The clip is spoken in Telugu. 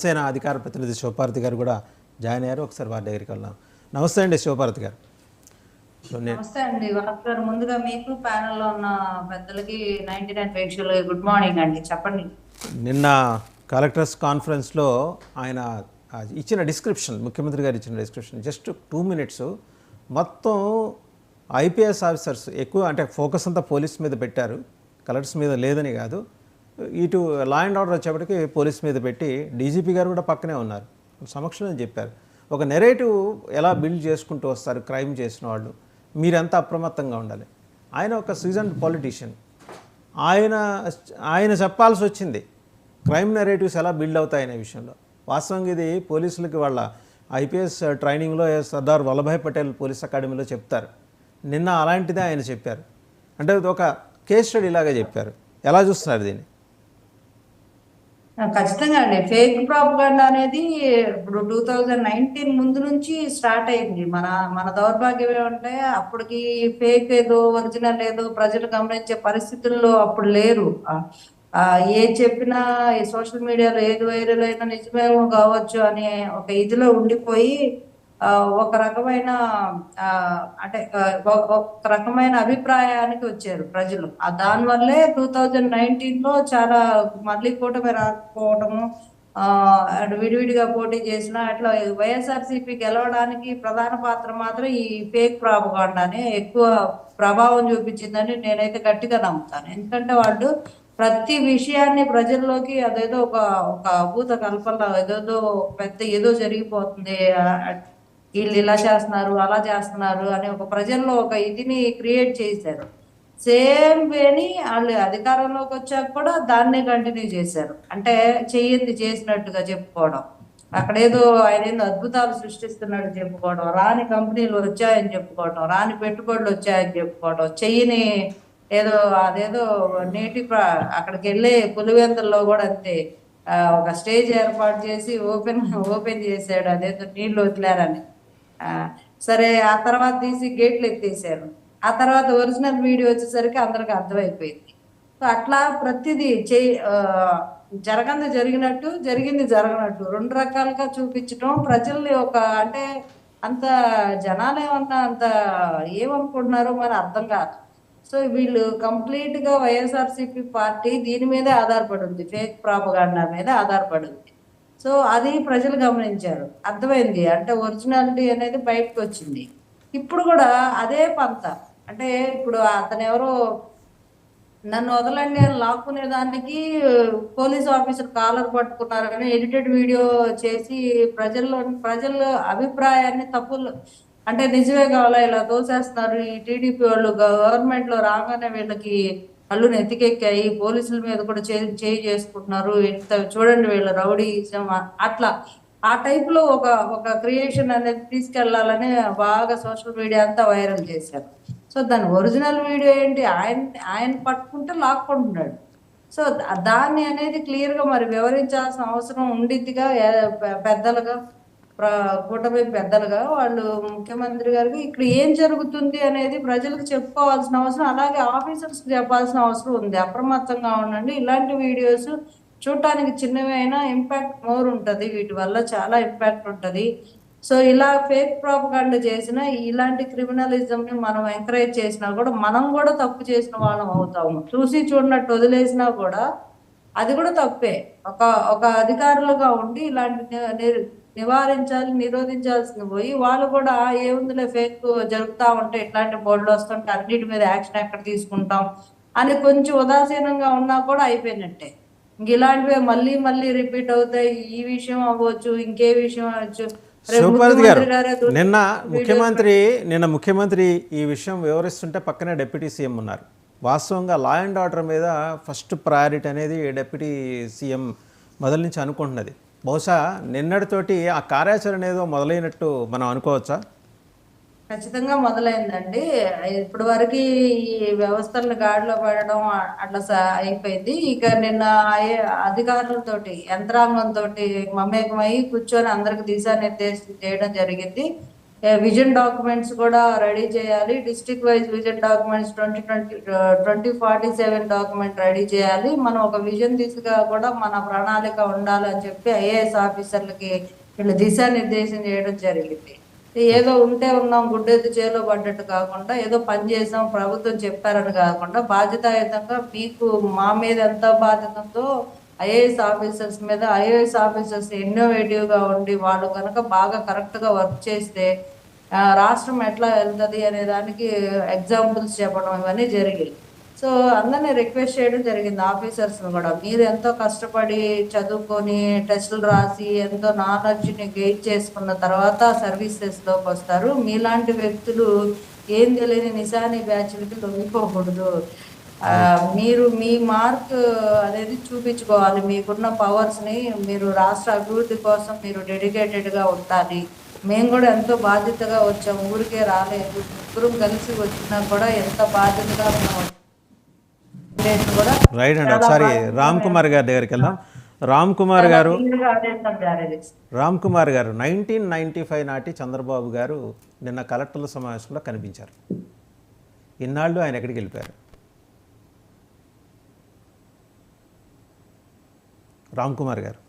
సేన అధికార ప్రతినిధి శివపార్వతి గారు కూడా జాయిన్ అయ్యారు. ఒకసారి వారి దగ్గరికి వెళ్దాం. నమస్తే అండి శివపార్వతి గారు. నమస్తే అండి గారు. ముందుగా మీకు ప్యానెల్లో ఉన్న పెద్దలకి 99 ప్రేక్షకులకి గుడ్ మార్నింగ్ అండి. చెప్పండి. నిన్న కలెక్టర్స్ కాన్ఫరెన్స్లో ఆయన ఇచ్చిన డిస్క్రిప్షన్, ముఖ్యమంత్రి గారు ఇచ్చిన డిస్క్రిప్షన్ జస్ట్ 2 minutes మొత్తం ఐపీఎస్ ఆఫీసర్స్ ఎక్కువ, అంటే ఫోకస్ అంతా పోలీస్ మీద పెట్టారు, కలెక్టర్స్ మీద లేదని కాదు. ఇటు లా అండ్ ఆర్డర్ వచ్చేప్పటికి పోలీస్ మీద పెట్టి డీజీపీ గారు కూడా పక్కనే ఉన్నారు, సమక్షంలో చెప్పారు. ఒక నెరేటివ్ ఎలా బిల్డ్ చేసుకుంటూ వస్తారు క్రైమ్ చేసిన వాళ్ళు, మీరెంత అప్రమత్తంగా ఉండాలి. ఆయన ఒక సీజన్డ్ పొలిటీషియన్, ఆయన చెప్పాల్సి వచ్చింది క్రైమ్ నెరేటివ్స్ ఎలా బిల్డ్ అవుతాయనే విషయంలో. వాస్తవంగా ఇది పోలీసులకి వాళ్ళ ఐపీఎస్ ట్రైనింగ్లో సర్దార్ వల్లభాయ్ పటేల్ పోలీస్ అకాడమీలో చెప్తారు. నిన్న అలాంటిదే ఆయన చెప్పారు. అంటే ఒక కేస్ స్టడీ లాగా చెప్పారు. ఎలా చూస్తున్నారు దీన్ని? ఖచ్చితంగా అండి. ఫేక్ ప్రాపగండా అనేది ఇప్పుడు 2019 ముందు నుంచి స్టార్ట్ అయింది. మన మన దౌర్భాగ్యం ఏమంటే అప్పటికి ఫేక్ ఏదో ఒరిజినల్ ఏదో ప్రజలు గమనించే పరిస్థితుల్లో అప్పుడు లేరు. ఏది చెప్పినా ఈ సోషల్ మీడియాలో ఏది వైరల్ అయినా నిజమేమో కావచ్చు అనే ఒక ఇదిలో ఉండిపోయి ఒక రకమైన అంటే ఒక రకమైన అభిప్రాయానికి వచ్చారు ప్రజలు. దానివల్లే 2019లో చాలా మళ్ళీ కూటమి రాకపోవడము, విడివిడిగా పోటీ చేసిన అట్లా వైఎస్ఆర్సీపీ గెలవడానికి ప్రధాన పాత్ర మాత్రం ఈ ఫేక్ ప్రాపగాండానే ఎక్కువ ప్రభావం చూపించిందని నేనైతే గట్టిగా నమ్ముతాను. ఎందుకంటే వాళ్ళు ప్రతి విషయాన్ని ప్రజల్లోకి అదేదో ఒక ఒక అభూత కల్పన, ఏదేదో పెద్ద ఏదో జరిగిపోతుంది, వీళ్ళు ఇలా చేస్తున్నారు అలా చేస్తున్నారు అని ఒక ప్రజల్లో ఒక ఇదిని క్రియేట్ చేశారు. సేమ్ వేని వాళ్ళు అధికారంలోకి వచ్చాక కూడా దాన్నే కంటిన్యూ చేశారు. అంటే చెయ్యింది చేసినట్టుగా చెప్పుకోవడం, అక్కడేదో ఆయన ఏదో అద్భుతాలు సృష్టిస్తున్నట్టు చెప్పుకోవడం, రాని కంపెనీలు వచ్చాయని చెప్పుకోవడం, రాని పెట్టుబడులు వచ్చాయని చెప్పుకోవడం, చెయ్యిని ఏదో అదేదో నేటి అక్కడికి వెళ్ళే పులివెందుల్లో కూడా అంతే, ఒక స్టేజ్ ఏర్పాటు చేసి ఓపెన్ చేశాడు, అదేదో నీళ్లు వదిలారని. సరే, ఆ తర్వాత తీసి గేట్లు ఎత్తేసారు. ఆ తర్వాత ఒరిజినల్ వీడియో వచ్చేసరికి అందరికి అర్థమైపోయింది. సో అట్లా ప్రతిదీ జరిగినట్టు, జరిగింది జరగనట్టు రెండు రకాలుగా చూపించడం ప్రజల్ని ఒక అంటే అంత జనాలు ఏమన్నా అంత ఏమనుకుంటున్నారో మరి అర్థం కాదు. సో వీళ్ళు కంప్లీట్ గా వైఎస్ఆర్సీపీ పార్టీ దీని మీదే ఆధారపడి ఉంది, ఫేక్ ప్రాపగాండా మీద ఆధారపడి ఉంది. సో అది ప్రజలు గమనించారు, అర్థమైంది. అంటే ఒరిజినాలిటీ అనేది బయటకు వచ్చింది. ఇప్పుడు కూడా అదే పంత. అంటే ఇప్పుడు అతను ఎవరో నన్ను వదలండి అని లాక్కునే దానికి పోలీస్ ఆఫీసర్ కాలర్ పట్టుకున్నారని ఎడిటెడ్ వీడియో చేసి ప్రజల అభిప్రాయాన్ని తప్పులు అంటే నిజమే కావాలా ఇలా తోసేస్తున్నారు ఈ టీడీపీ వాళ్ళు, గవర్నమెంట్ లో రాగానే వీళ్ళకి కళ్ళు నెత్తికెక్కాయి, పోలీసుల మీద కూడా చేయి చేసుకుంటున్నారు, ఇంత చూడండి వీళ్ళ రౌడీజం, అట్లా ఆ టైప్ లో ఒక ఒక క్రియేషన్ అనేది తీసుకెళ్లాలని బాగా సోషల్ మీడియా అంతా వైరల్ చేశారు. సో దాని ఒరిజినల్ వీడియో ఏంటి, ఆయన పట్టుకుంటే లాక్కుంటున్నాడు. సో దాన్ని అనేది క్లియర్ గా మరి వివరించాల్సిన అవసరం ఉండిద్దిగా పెద్దలుగా, కూటమి పెద్దలుగా వాళ్ళు ముఖ్యమంత్రి గారికి ఇక్కడ ఏం జరుగుతుంది అనేది ప్రజలకు చెప్పుకోవాల్సిన అవసరం, అలాగే ఆఫీసర్స్ చెప్పాల్సిన అవసరం ఉంది. అప్రమత్తంగా ఉండండి, ఇలాంటి వీడియోస్ చూడటానికి చిన్నవి అయినా ఇంపాక్ట్ మోర్ ఉంటుంది, వీటి వల్ల చాలా ఇంపాక్ట్ ఉంటుంది. సో ఇలా ఫేక్ ప్రాపగాండా చేసిన ఇలాంటి క్రిమినలిజం ని మనం ఎంకరేజ్ చేసినా కూడా మనం కూడా తప్పు చేసిన వాళ్ళం అవుతాము. చూసి చూడనట్టు వదిలేసినా కూడా అది కూడా తప్పే. ఒక ఒక అధికారులుగా ఉండి ఇలాంటి నివారించాలి, నిరోధించాల్సింది పోయి వాళ్ళు కూడా ఏముందిలే ఫేక్ జరుగుతా ఉంటే ఇట్లాంటి బోర్డులు వస్తుంటే అన్నిటి మీద యాక్షన్ ఎక్కడ తీసుకుంటాం అని కొంచెం ఉదాసీనంగా ఉన్నా కూడా అయిపోయినట్టే. ఇలాంటివే మళ్ళీ మళ్ళీ రిపీట్ అవుతాయి. ఈ విషయం అవ్వచ్చు, ఇంకే విషయం అవ్వచ్చు. శివపార్వతి గారు, నిన్న ముఖ్యమంత్రి ఈ విషయం వివరిస్తుంటే పక్కనే డిప్యూటీ సీఎం ఉన్నారు. వాస్తవంగా లా అండ్ ఆర్డర్ మీద ఫస్ట్ ప్రయారిటీ అనేది డిప్యూటీ సీఎం మొదటి నుంచి అనుకుంటున్నది. బహుశా నిన్నటితోటి ఆ కార్యాచరణ ఏదో మొదలైనట్టు మనం అనుకోవచ్చా? ఖచ్చితంగా మొదలైందండి. ఇప్పటి వరకు ఈ వ్యవస్థలను గాడిలో పడడం అట్లా అయిపోయింది. ఇక నిన్న అధికారులతోటి యంత్రాంగంతో మమేకమై కూర్చొని అందరికి దిశానిర్దేశం చేయడం జరిగింది. విజన్ డాక్యుమెంట్స్ కూడా రెడీ చేయాలి. District wise vision documents 2047 document ready చేయాలి. మనం ఒక విజన్ దిశగా కూడా మన ప్రణాళిక ఉండాలని చెప్పి ఐఏఎస్ ఆఫీసర్లకి వీళ్ళు దిశానిర్దేశం చేయడం జరిగింది. ఏదో ఉంటే ఉన్నాం గుడ్డెద్దు చేలో పడ్డట్టు కాకుండా, ఏదో పని చేసాం ప్రభుత్వం చెప్పారని కాకుండా, బాధ్యతాయుతంగా మీకు మా మీద ఎంత బాధ్యత ఉందో ఐఏఎస్ ఆఫీసర్స్ మీద, ఐఏఎస్ ఆఫీసర్స్ ఇన్నోవేటివ్గా ఉండి వాళ్ళు కనుక బాగా కరెక్ట్గా వర్క్ చేస్తే రాష్ట్రం ఎట్లా వెళ్తుంది అనే దానికి ఎగ్జాంపుల్స్ చెప్పడం ఇవన్నీ జరిగాయి. సో అందరినీ రిక్వెస్ట్ చేయడం జరిగింది ఆఫీసర్స్ని కూడా, మీరు ఎంతో కష్టపడి చదువుకొని టెస్టులు రాసి ఎంతో నాలెడ్జ్ని గెయిన్ చేసుకున్న తర్వాత సర్వీసెస్లోకి వస్తారు. మీలాంటి వ్యక్తులు ఏం తెలియని నిశాని బ్యాచ్లకి లొంగిపోకూడదు. మీరు మీ మార్క్ అనేది చూపించుకోవాలి. మీకున్న పవర్స్ని మీరు రాష్ట్ర అభివృద్ధి కోసం మీరు డెడికేటెడ్గా ఉండాలి. మేము కూడా ఎంతో బాధ్యతగా వచ్చాము, ఊరికే రాలేదు. ముగ్గురం కలిసి వచ్చినా కూడా ఎంత బాధ్యతగా ఉన్నాం కూడా రైట్ అండి. ఒకసారి రామ్ కుమార్ గారి దగ్గరికి వెళ్దాం. రామ్ కుమార్ గారు 1995 నాటి చంద్రబాబు గారు నిన్న కలెక్టర్ల సమావేశంలో కనిపించారు. ఇన్నాళ్ళు ఆయన ఎక్కడికి వెళ్ళిపోయారు? రామ్ కుమార్ గారు